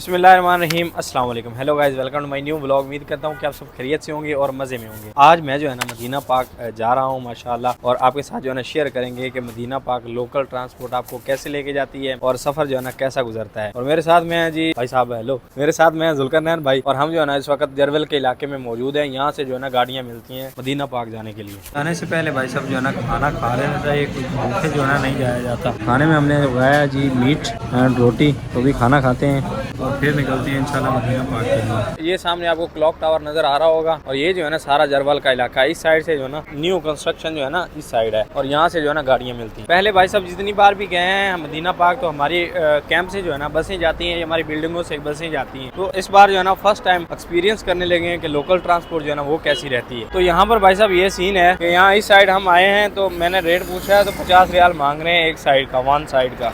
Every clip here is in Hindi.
बिस्मिल्लाहिर्रहमानिर्रहीम, अस्सलाम वालेकुम। Hello guys, welcome to my new vlog. उम्मीद करता हूँ कि आप सब खैरियत से होंगे और मज़े में होंगे। आज मैं जो है ना मदीना पाक जा रहा हूँ माशाल्लाह, और आपके साथ जो है ना शेयर करेंगे कि मदीना पाक लोकल ट्रांसपोर्ट आपको कैसे लेके जाती है और सफ़र जो है ना कैसा गुजरता है। और मेरे साथ में है जी भाई साहब, हेलो, मेरे साथ में है जुल्करनैन भाई, और हम जो है ना इस वक्त जरवल के इलाके में मौजूद है। यहाँ से जो है ना गाड़ियाँ मिलती हैं मदीना पाक जाने के लिए। जाने से पहले भाई साहब जो है ना खाना खा लेना चाहिए, कुछ भूखे जो है ना नहीं जाया जाता। खाने में हमने उगाया जी मीट एंड रोटी, तो भी खाना खाते हैं और फिर निकलते हैं इंशाल्लाह मदीना पाक के लिए। ये सामने आपको क्लॉक टावर नजर आ रहा होगा, और ये जो है ना सारा जरवल का इलाका है। इस साइड से जो है ना न्यू कंस्ट्रक्शन जो है ना इस साइड है, और यहाँ से जो है ना गाड़ियाँ मिलती हैं। पहले भाई साहब जितनी बार भी गए हैं मदीना पाक, तो हमारी कैंप से जो है ना बसें जाती हैं, हमारी बिल्डिंगों से बसें जाती हैं। तो इस बार जो है ना फर्स्ट टाइम एक्सपीरियंस करने लगे हैं कि लोकल ट्रांसपोर्ट जो है ना वो कैसी रहती है। तो यहाँ पर भाई साहब ये सीन है कि यहाँ इस साइड हम आए हैं, तो मैंने रेट पूछा है तो 50 रियाल मांग रहे हैं एक साइड का, वन साइड का।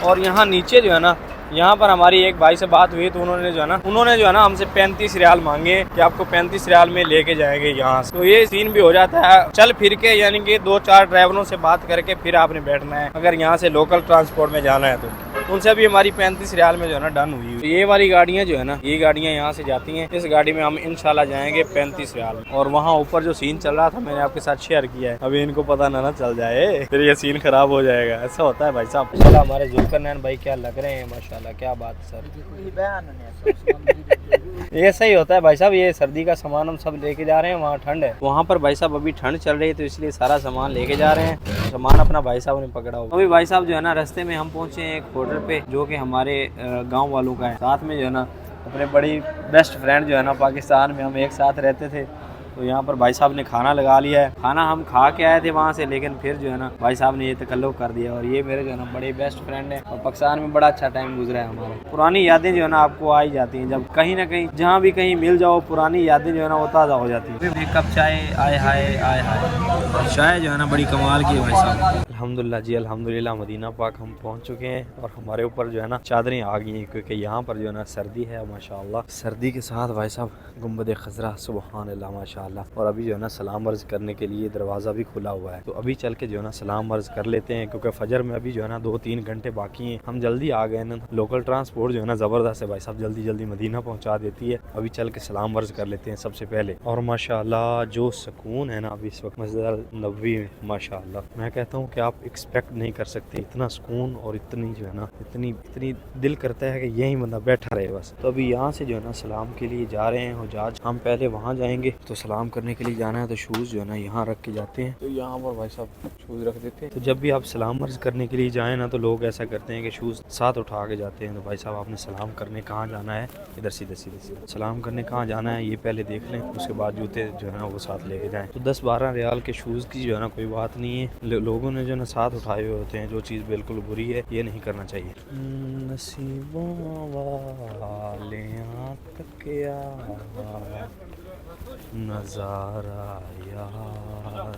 और यहाँ नीचे जो है ना, यहाँ पर हमारी एक भाई से बात हुई, तो उन्होंने जो है ना हमसे 35 रियाल मांगे कि आपको 35 रियाल में लेके जाएंगे यहाँ से। तो ये सीन भी हो जाता है चल फिर के, यानी कि 2-4 ड्राइवरों से बात करके फिर आपने बैठना है अगर यहाँ से लोकल ट्रांसपोर्ट में जाना है तो। उनसे भी हमारी 35 रियाल में जो है ना डन हुई है। ये वाली गाड़ियाँ जो है ना, ये गाड़ियाँ यहाँ से जाती हैं। इस गाड़ी में हम इंशाल्लाह जाएंगे 35 रियाल में। और वहाँ ऊपर जो सीन चल रहा था मैंने आपके साथ शेयर किया है, अभी इनको पता ना चल जाए फिर ये सीन खराब हो जाएगा। ऐसा होता है भाई साहब। माशाल्लाह हमारे जुल्करनैन भाई क्या लग रहे हैं, माशाल्लाह, क्या बात सर। ये सही होता है भाई साहब, ये सर्दी का सामान हम सब लेके जा रहे हैं। वहाँ ठंड है, वहाँ पर भाई साहब अभी ठंड चल रही है, तो इसलिए सारा सामान लेके जा रहे हैं। सामान अपना भाई साहब ने पकड़ा हुआ। अभी भाई साहब जो है ना रास्ते में हम पहुँचे हैं एक होटल पे, जो कि हमारे गाँव वालों का है। साथ में जो है ना अपने बड़ी बेस्ट फ्रेंड जो है ना पाकिस्तान में हम एक साथ रहते थे, तो यहाँ पर भाई साहब ने खाना लगा लिया है। खाना हम खा के आए थे वहाँ से, लेकिन फिर जो है ना भाई साहब ने ये तकल्लुफ़ कर दिया। और ये मेरे जो है ना बड़े बेस्ट फ्रेंड है, और पाकिस्तान में बड़ा अच्छा टाइम गुजरा है हमारा। पुरानी यादें जो है ना आपको आ ही जाती हैं, जब कहीं ना कहीं जहाँ भी कहीं मिल जाओ, पुरानी यादें जो है ना वो ताज़ा हो जाती है। एक कप चाय, आए हाय आए हाय, चाय जो है ना बड़ी कमाल की है भाई साहब। अल्हम्दुलिल्लाह जी, अल्हम्दुलिल्लाह मदीना पाक हम पहुँच चुके हैं, और हमारे ऊपर जो है ना चादरें आ गई हैं, क्योंकि यहाँ पर जो है ना सर्दी है माशाअल्लाह। सर्दी के साथ भाई साहब गुंबद खज़रा, सुबहान अल्लाह माशाअल्लाह। और अभी जो है ना सलाम अर्ज़ करने के लिए दरवाज़ा भी खुला हुआ है, तो अभी चल के जो है ना सलाम अर्ज़ कर लेते हैं, क्योंकि फजर में अभी जो है ना 2-3 घंटे बाकी हैं। हम जल्दी आ गए ना, लोकल ट्रांसपोर्ट जो है ना ज़बरदस्त है भाई साहब, जल्दी जल्दी मदीना पहुँचा देती है। अभी चल के सलाम अर्ज़ कर लेते हैं सबसे पहले। और माशाअल्लाह जो सुकून है ना अभी इस वक्त मस्जिद नबवी में, माशाअल्लाह मैं कहता हूँ कि आप एक्सपेक्ट नहीं कर सकते इतना सुकून, और इतनी जो है ना इतनी इतनी दिल करता है कि यही बंदा बैठा रहे बस। तो अभी यहाँ से जो है ना सलाम के लिए जा रहे हैं हुजाज। हम पहले वहाँ जाएंगे, तो सलाम करने के लिए जाना है तो शूज़ जो है ना यहाँ रख के जाते हैं, तो यहाँ पर भाई साहब शूज़ रख देते हैं। तो जब भी आप सलाम अर्ज़ करने के लिए जाएँ ना, तो लोग ऐसा करते हैं कि शूज़ साथ उठा के जाते हैं। तो भाई साहब आपने सलाम करने कहाँ जाना है, इधर सीधे सीधे सीधे सलाम करने कहाँ जाना है ये पहले देख लें, उसके बाद जूते जो है ना वो साथ लेके जाएँ। तो 10-12 रियाल के शूज़ की जो है ना कोई बात नहीं है, लोगों ने जो है ना साथ उठाए हुए होते हैं, जो चीज़ बिल्कुल बुरी है, ये नहीं करना चाहिए। नसीबों वाले नज़ारा या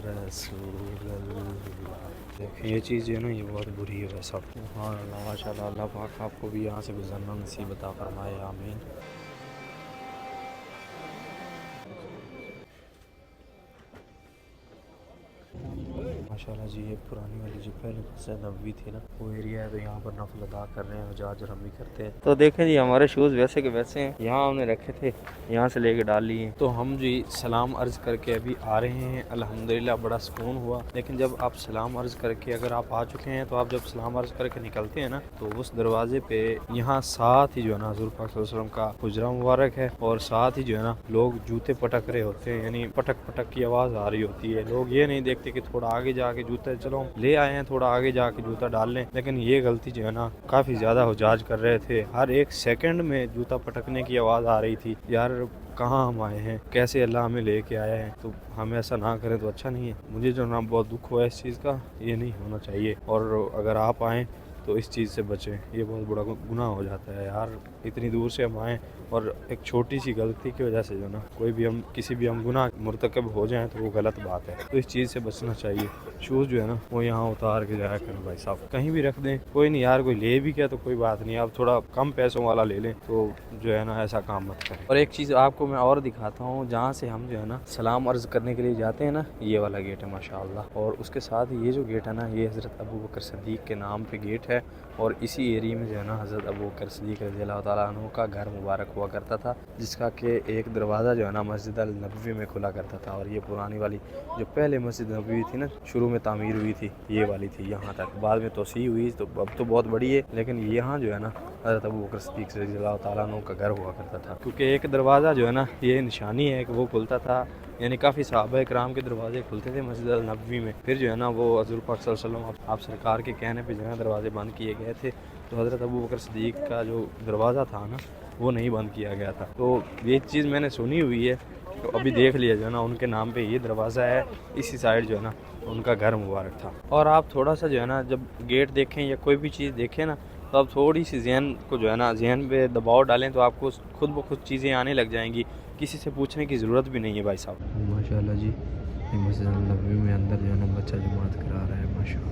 रसूल अल्लाह। ये चीज़ जो है ना ये बहुत बुरी है वैसा। हाँ माशाल्लाह, अल्लाह पाक आपको भी यहाँ से गुजरना नसीब अता फरमाए, आमीन। माशाल्लाह जी, ये पुरानी वाली जो पहले मस्जिद नबवी थी ना वो एरिया है, तो यहाँ पर नफल अदा कर रहे हैं हुज्जाज, और हम भी करते हैं। तो देखें जी हमारे शूज़ वैसे के वैसे हैं, यहाँ हमने रखे थे, यहाँ से लेके डाल लिए। तो हम जी सलाम अर्ज़ करके अभी आ रहे हैं, अल्हम्दुलिल्लाह बड़ा सुकून हुआ। लेकिन जब आप सलाम अर्ज़ करके अगर आप आ चुके हैं, तो आप जब सलाम अर्ज़ करके निकलते हैं ना, तो उस दरवाजे पे यहाँ साथ ही जो है ना हुज़ूर पाक सल्लल्लाहु अलैहि वसल्लम का हुजरा मुबारक है, और साथ ही जो है ना लोग जूते पटक रहे होते हैं, यानी पटक पटक की आवाज़ आ रही होती है। लोग ये नहीं देखते कि थोड़ा आगे जाके जूता, चलो ले आए हैं थोड़ा आगे जाके जूता डाल लें, लेकिन ये गलती जो है ना काफ़ी ज़्यादा हुजाज कर रहे थे। हर एक सेकंड में जूता पटकने की आवाज़ आ रही थी। यार कहाँ हम आए हैं, कैसे अल्लाह हमें लेके आया है, तो हम ऐसा ना करें तो अच्छा नहीं है। मुझे जो ना बहुत दुख हुआ इस चीज़ का, ये नहीं होना चाहिए। और अगर आप आएँ तो इस चीज़ से बचें, ये बहुत बड़ा गुनाह हो जाता है यार। इतनी दूर से हम आएँ और एक छोटी सी गलती की वजह से जो ना कोई भी हम किसी भी हम गुनाह मुर्तकब हो जाएं, तो वो गलत बात है। तो इस चीज़ से बचना चाहिए। शूज़ जो है ना वो यहाँ उतार के जाया करें भाई साहब, कहीं भी रख दें, कोई नहीं यार, कोई ले भी क्या तो कोई बात नहीं, आप थोड़ा कम पैसों वाला ले लें, तो जो है ना ऐसा काम मत करें। और एक चीज़ आपको मैं और दिखाता हूँ, जहाँ से हम जो है ना सलाम अर्ज़ करने के लिए जाते हैं ना, ये वाला गेट है माशाअल्लाह। और उसके साथ ये जो गेट है ना, ये हज़रत अबू बकर सिद्दीक़ के नाम पे गेट है। है और इसी एरिया में जो है ना हज़रत अबू बकर सिद्दीक़ रज़ियल्लाहु ताला अन्हु का घर मुबारक हुआ करता था, जिसका कि एक दरवाज़ा जो है ना मस्जिद अल नबवी में खुला करता था। और ये पुरानी वाली जो पहले मस्जिद नबवी थी ना, शुरू में तामीर हुई थी, ये वाली थी यहाँ तक, बाद में तोसी हुई तो अब तो बहुत बड़ी है, लेकिन यहाँ जो है ना हज़रत अबू बकर सिद्दीक़ रज़ियल्लाहु ताला अन्हु का घर हुआ करता था। क्योंकि एक दरवाज़ा जो है ना ये निशानी है कि वो खुलता था, यानी काफ़ी सहाबा इकराम के दरवाजे खुलते थे मस्जिद अल नबवी में। फिर जो है ना वो हज़ूर पाक सल्लल्लाहु अलैहि वसल्लम आप सरकार के कहने पे जो है दरवाजे बंद किए गए थे, तो हज़रत अबू बकर सिद्दीक़ का जो दरवाज़ा था ना वो नहीं बंद किया गया था। तो ये चीज़ मैंने सुनी हुई है, तो अभी देख लिया जो है ना उनके नाम पे ये दरवाज़ा है, इसी साइड जो है ना उनका घर मुबारक था। और आप थोड़ा सा जो है ना जब गेट देखें या कोई भी चीज़ देखें ना, तो आप थोड़ी सी जहन को जो है ना जहन पे दबाव डालें तो आपको खुद ब खुद चीज़ें आने लग जाएंगी, किसी से पूछने की ज़रूरत भी नहीं है भाई साहब। माशाल्लाह जी, ये मस्जिद नबवी में अंदर जो है ना बच्चा जमात करा रहा है, माशाल्लाह।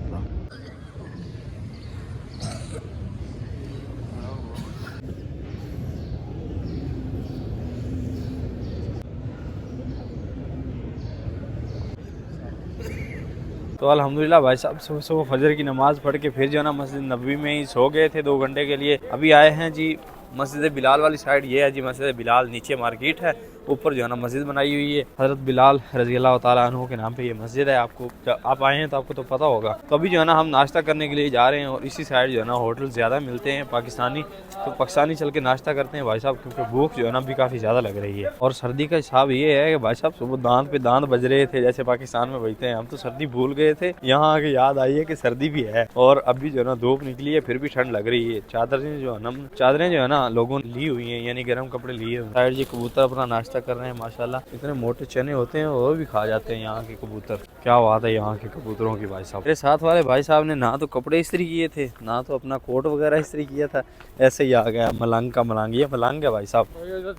तो अल्हम्दुलिल्लाह भाई साहब सुबह सुबह फजर की नमाज़ पढ़ के फिर जो है ना मस्जिद नबवी में ही सो गए थे 2 घंटे के लिए। अभी आए हैं जी मस्जिद बिलाल वाली साइड, ये है जी मस्जिद बिलाल, नीचे मार्केट है, ऊपर जो है ना मस्जिद बनाई हुई है हज़रत बिलाल रज़ियल्लाहु ताला अन्हु के नाम पे ये मस्जिद है। आपको जब आप आए हैं तो आपको तो पता होगा। तो अभी जो है ना हम नाश्ता करने के लिए जा रहे हैं और इसी साइड जो है ना होटल ज़्यादा मिलते हैं पाकिस्तानी, तो पाकिस्तानी चल के नाश्ता करते हैं भाई साहब, क्योंकि भूख जो है ना भी काफ़ी ज़्यादा लग रही है। और सर्दी का हिसाब ये है कि भाई साहब सुबह दांत पे दांत बज रहे थे जैसे पाकिस्तान में बजते हैं, हम तो सर्दी भूल गए थे, यहाँ आके याद आई है कि सर्दी भी है। और अभी जो है ना धूप निकली है फिर भी ठंड लग रही है। चादरें जो है ना लोगों ने ली हुई हैं, यानी गर्म कपड़े लिए हुए। साइड जी कबूतर अपना नाश्ता कर रहे हैं, माशाल्लाह इतने मोटे चने होते हैं वो भी खा जाते हैं यहाँ के कबूतर। क्या बात है यहाँ के कबूतरों की भाई साहब। मेरे साथ वाले भाई साहब ने ना तो कपड़े इस्त्री किए थे, ना तो अपना कोट वगैरह इस्त्री किया था, ऐसे ही आ गया मलंग का मलंग। ये मलंग है भाई साहब।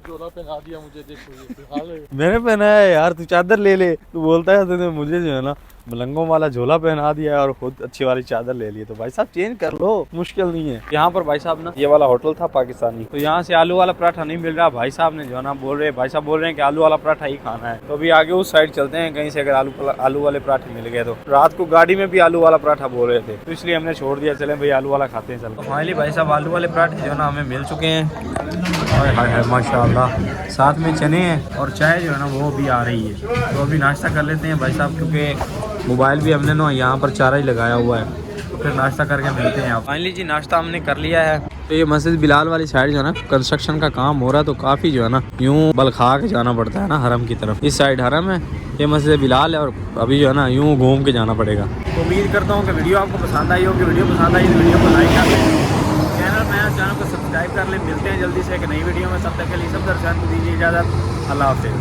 जोड़ा पहना दिया मुझे, देखो मैंने पहना है यार, तू चादर ले ले, तू बोलता है तूने मुझे जो है ना मलंगों वाला झोला पहना दिया है और खुद अच्छी वाली चादर ले ली। तो भाई साहब चेंज कर लो, मुश्किल नहीं है। यहाँ पर भाई साहब ना ये वाला होटल था पाकिस्तानी, तो यहाँ से आलू वाला पराठा नहीं मिल रहा। भाई साहब ने जो है ना भाई साहब बोल रहे हैं कि आलू वाला पराठा ही खाना है। तो अभी आगे उस साइड चलते हैं कहीं से, अगर आलू वाले पराठे मिल गए तो। रात को गाड़ी में भी आलू वाला पराठा बोल रहे थे, तो इसलिए हमने छोड़ दिया, चले भाई आलू वाला खाते हैं। चल तो फाइनली भाई साहब आलू वाले पराठे जो है ना हमें मिल चुके हैं, हाय माशाल्लाह, साथ में चने हैं और चाय जो है ना वो भी आ रही है। तो अभी नाश्ता कर लेते हैं भाई साहब, क्योंकि मोबाइल भी हमने ना यहाँ पर चारा ही लगाया हुआ है, तो फिर नाश्ता करके मिलते हैं। फाइनली जी नाश्ता हमने कर लिया है। तो ये मस्जिद बिलाल वाली साइड जो है ना कंस्ट्रक्शन का काम हो रहा है, तो काफ़ी जो है ना यूँ बलखा के जाना पड़ता है ना हरम की तरफ। इस साइड हरम है, ये मस्जिद बिलाल है, और अभी जो है ना यूँ घूम के जाना पड़ेगा। तो उम्मीद करता हूँ कि वीडियो आपको पसंद आई होगी। वीडियो पसंद आई तो वीडियो को लाइक कर लें, चैनल को सब्सक्राइब कर लें। मिलते हैं जल्दी से एक नई वीडियो में, तब तक के लिए सब दर्शकों को दीजिए इजाज़त। अल्लाह हाफिज़।